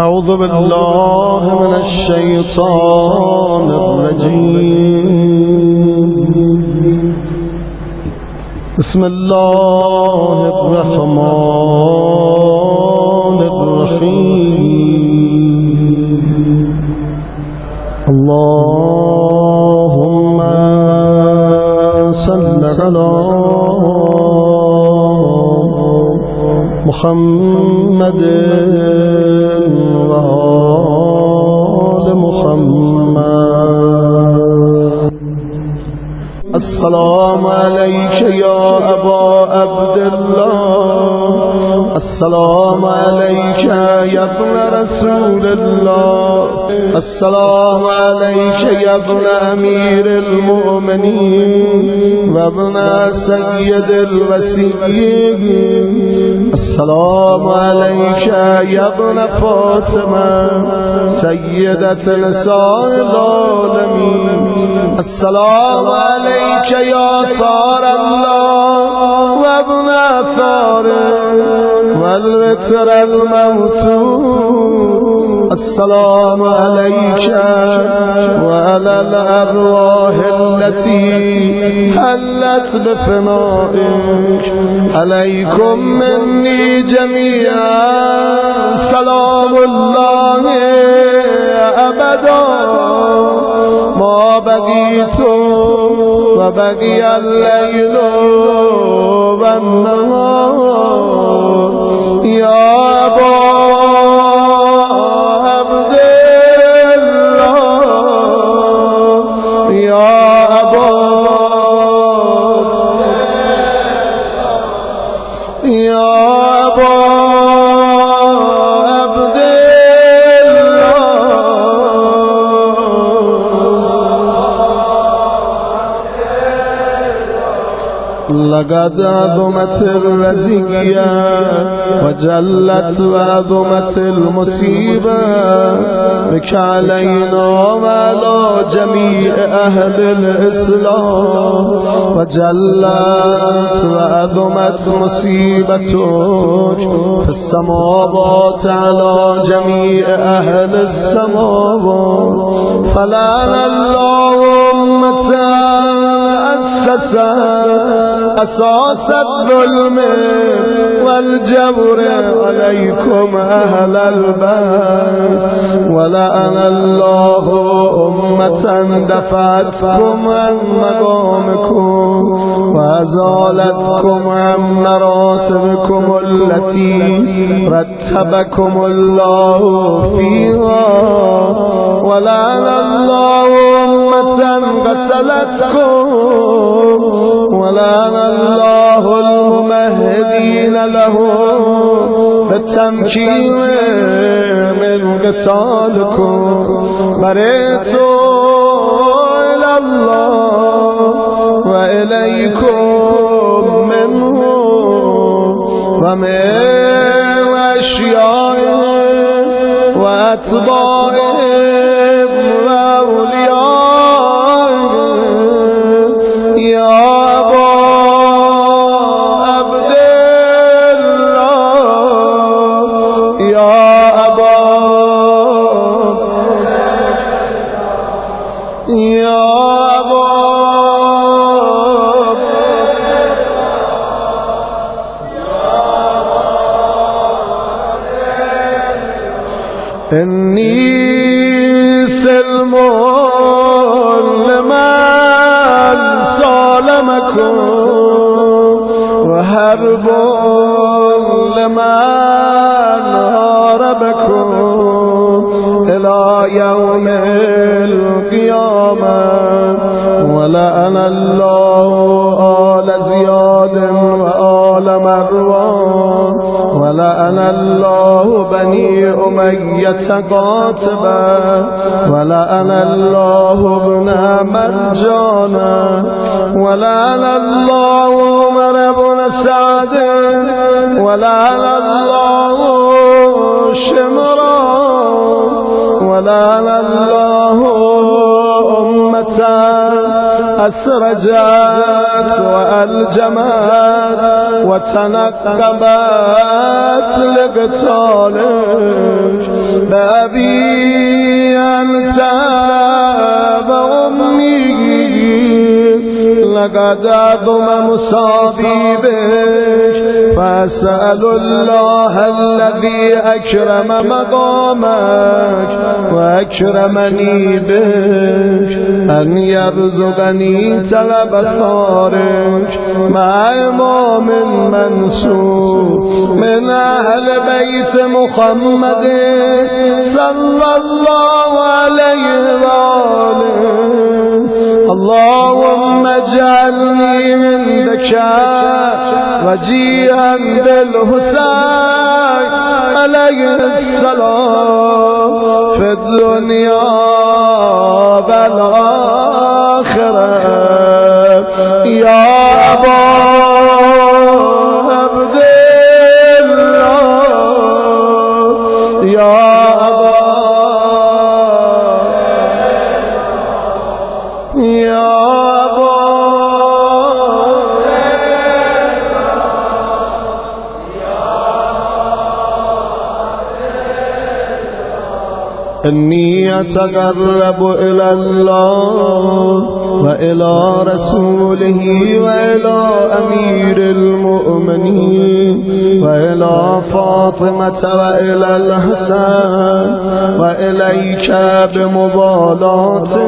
أعوذ بالله من الشيطان الرجيم. بسم الله الرحمن الرحيم. اللهم صل على محمد وآل محمد. السلام عليك يا أبا عبد الله، السلام عليك يا ابن رسول الله، السلام عليك يا ابن أمير المؤمنين وابن سيد الوسيين، السلام عليك يا ابن فاطمة سيدة نساء العالمين، السلام عليك يا ثار الله وابن ثاره والوتر الموتور، السلام عليك وعلى الأرواح التي حلت بفنائك، عليكم مني جميعا سلام الله أبدا ما بقيت وبقي الليل والنهار. يا أبا عبد الله، يا أبا يا أبا عبد لقد عظمت الرزية وجلت وعظمت المصيبة بك علينا وعلى جميع أهل الإسلام، وجلت وعظمت مصيبتك في السماوات على جميع أهل السماوات، فلعن الله أمة أساس الظلم والجبر عليكم أهل البيت، ولعن الله أمة دفعتكم عن مقامكم وأزالتكم عن مراتبكم التي رتبكم الله فيها، ولعن الله أمة قتلتكم، ولعن الله الممهدين له بالتمكين من قتالكم. برئت إلى الله وإليكم منه ومن أشيائهم وأتباعهم وأوليائهم. يا أبا عبد الله، يا أبا يا أبا إني سلم لمن سالمكم وحرب لمن حاربكم إلى يوم القيامة، ولعن الله آل زياد وآل مروان، ولعن الله بني أمية قاتبا، ولعن الله ابن مرجانا، ولعن الله عمر بن سعد، ولعن الله شمرا، ولعن الله أمة أسرجت وألجمت وتنقبت لقتالك، بأبي أنت وأمي لقد عظم مصابي بك فأسأل الله الذي أكرم مقامك وأكرمني بك أن يرزقني طلب ثارك مع إمام منصور من أهل بيت محمد صلى الله عليه وآله. اللهم اجعلني عندك وجيها بالحسين عليه السلام في الدنيا والآخرة يا أبا عبد الله يا أبا إني أتقرب إلى الله وإلى رسوله وإلى أمير المؤمنين وإلى فاطمة وإلى الحسن وإليك بمبالاتك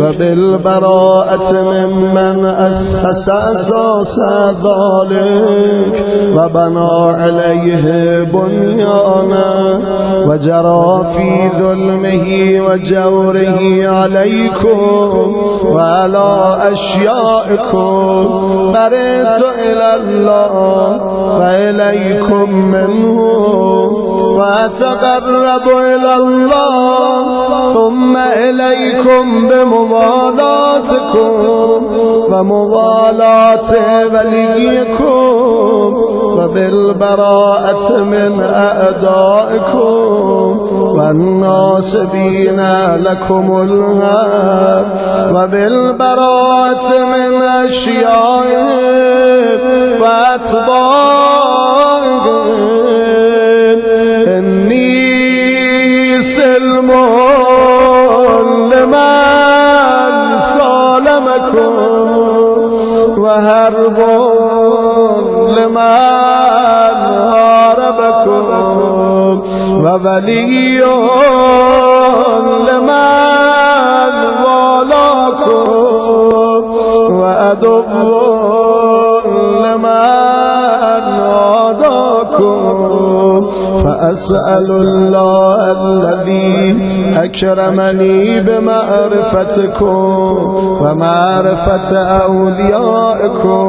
وبالبراءة ممن أسس أساس ذلك وبنى عليه بنيانا وجرى في ظلمه وجوره عليكم وعلى أشيائكم برئت إلى الله وإليكم منه وأتقرب إلى الله ثم إليكم بموالاتكم وموالات وليكم وبالبراءة من أعدائكم والناصبين لكم الهاب وبالبراءة من أشيائهم وأتباعهم. إني سلم لمن سالمكم وهرب لمن هاربكم وولي لمن والاكم وعدو لمن عاداكم. فأسأل الله الذي أكرمني بمعرفتكم ومعرفة أوليائكم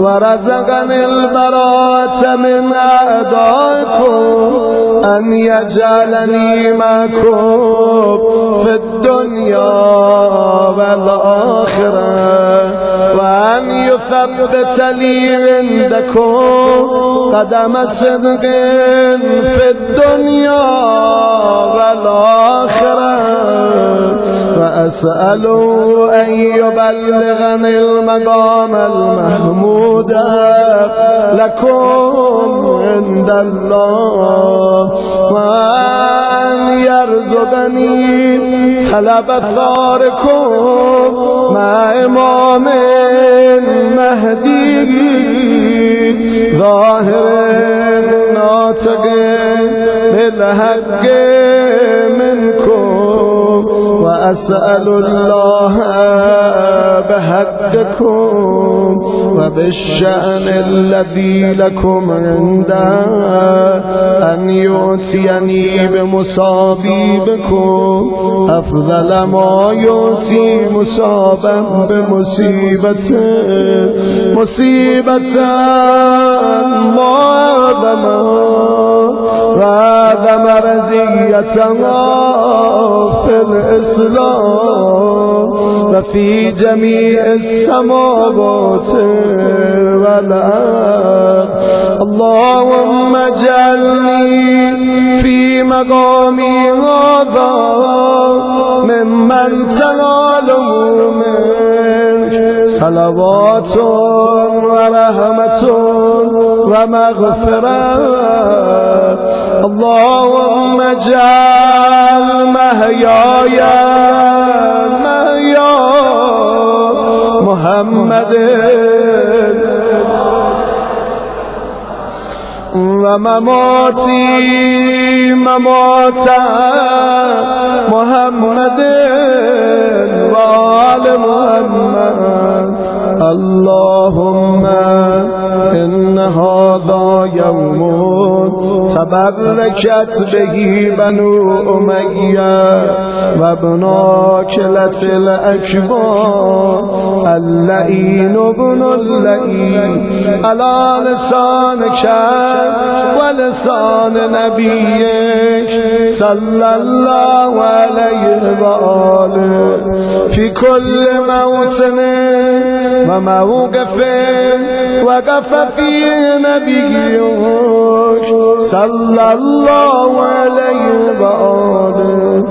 ورزقني البراءة من أعدائكم أن يجعلني معكم في الدنيا والآخرة وأن يثبت لي عندكم قدم صدق في الدنيا والآخرة وأسأله أن يبلغني المقام المحمود لكم عند الله وأن يرزقني طلب ثاركم مع إمام مهدي ظاهر ناطق بالحق منكم. وأسأل الله بحقكم وبالشأن الذي لكم عنده أن يؤتيني بمصابيبكم أفضل ما يؤتي مصابا بمصيبته مصيبة ما وعدم رزيتنا في الإسلام وفي جميع السماوات والأرض. اللهم اجعلني في مقامي هذا ممن تناله منك صلوات ورحمة ومغفرة اللهم اجعل محياي محيا محمد ومماتي ممات محمد وآل محمد اللهم إن هذا يوم تبركت به بنو أمية وابن كلة الأكبر اللئين ابن اللئين على لسانك ولسان نبيك صلى الله عليه وآله في كل موطن وموقف وقف فيه نبيك صلى الله عليه وآله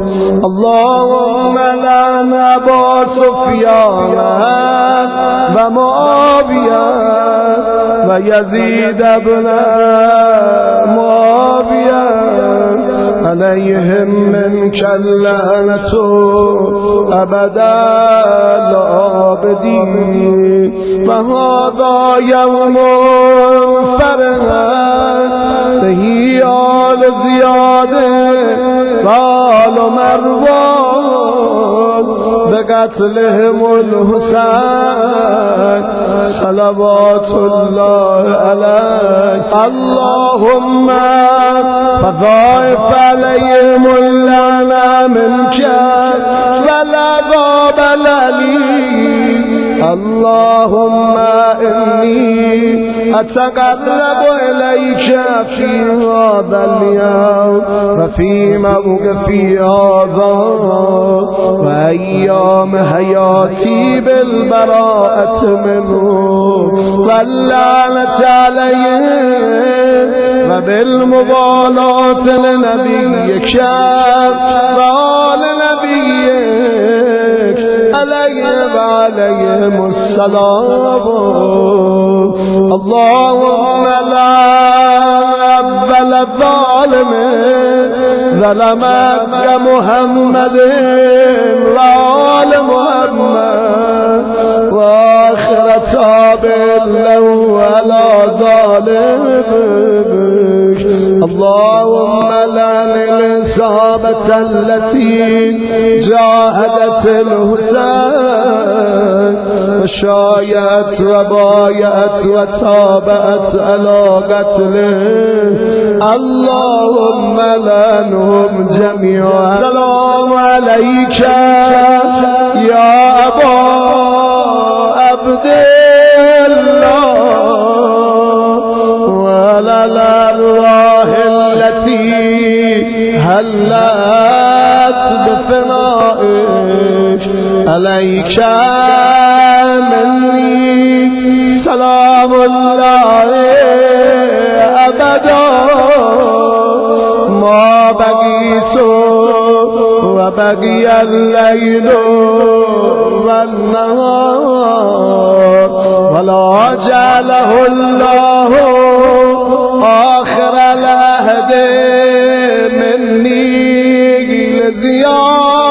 اللهم لعن أبا سفيان ومعاوية ويزيد بن معاوية عليهم منك اللعنة أبدا الآبدين وهذا يوم فرحت به آل زياد قال مروان بقتلهم الحسين صلوات الله عليه اللهم فضاعف عليهم اللعنة منك والعذاب الأليم اللهم إني أتقرب إليك في هذا اليوم وفي موقفي هذا وأيام حياتي بالبراءة منه واللعنة عليهم وبالمضالاة لنبيك وآل نبيك عليهم وعليهم السلام اللهم لا أقبل الظالم ظلمك محمد وآل محمد وآخر تابع له على ظالمك اللهم لعن الإصابة التي جاهدت الحسين وشايت وبايت وتابعت على قتله اللهم لعنهم جميعا سلام عليك يا أبا عبد الله وعلى الأرواح التي هلت بفنائك عليك مني سلام الله أبدا ما بقيت وبقي الليل والنهار ولا جعله الله آخر العهد مني لزيارتكم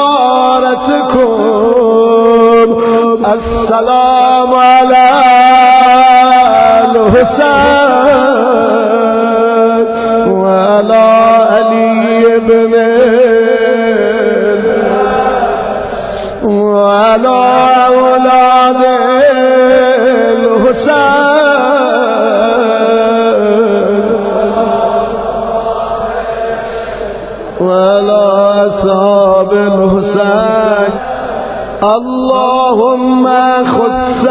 السلام على الحسين وعلى علي بن وعلى أولاد الحسين وعلى أصحاب الحسين اللهم خص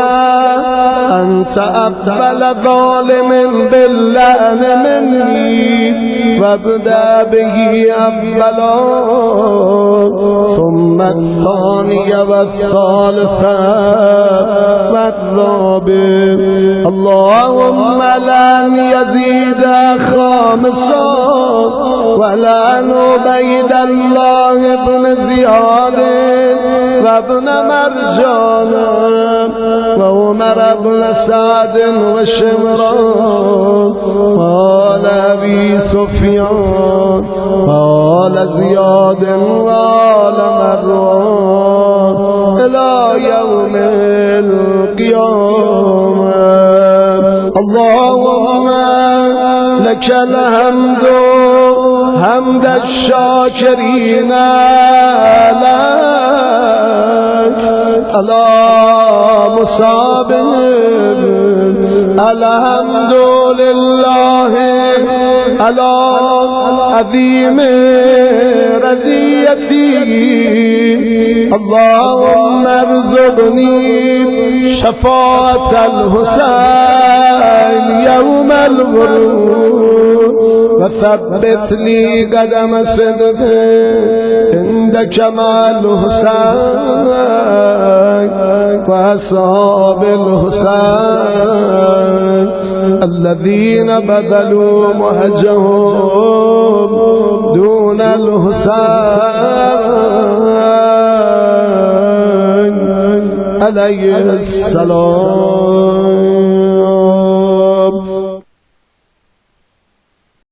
أنت أقبل ظالم باللعن مني وابدأ به أولا ثم الثاني والثالث والرابع اللهم لن يزيد خامسا ولن عبيد الله بن زياد وابن بن مرجان وعمر بن سعد وشمران وآل أبي سفيان وآل زياد وآل مروان إلى يوم القيامة. اللهم لك الحمد حمد الشاكرين لك على مصاب. الحمد لله على عظيم رزيتي. اللهم ارزقني شفاعة الحسين يوم الورود وثبت لي قدم صدق عندك مع الحسين وأصحاب الحسين الذين بذلوا مهجهم دون الحسين عليه السلام.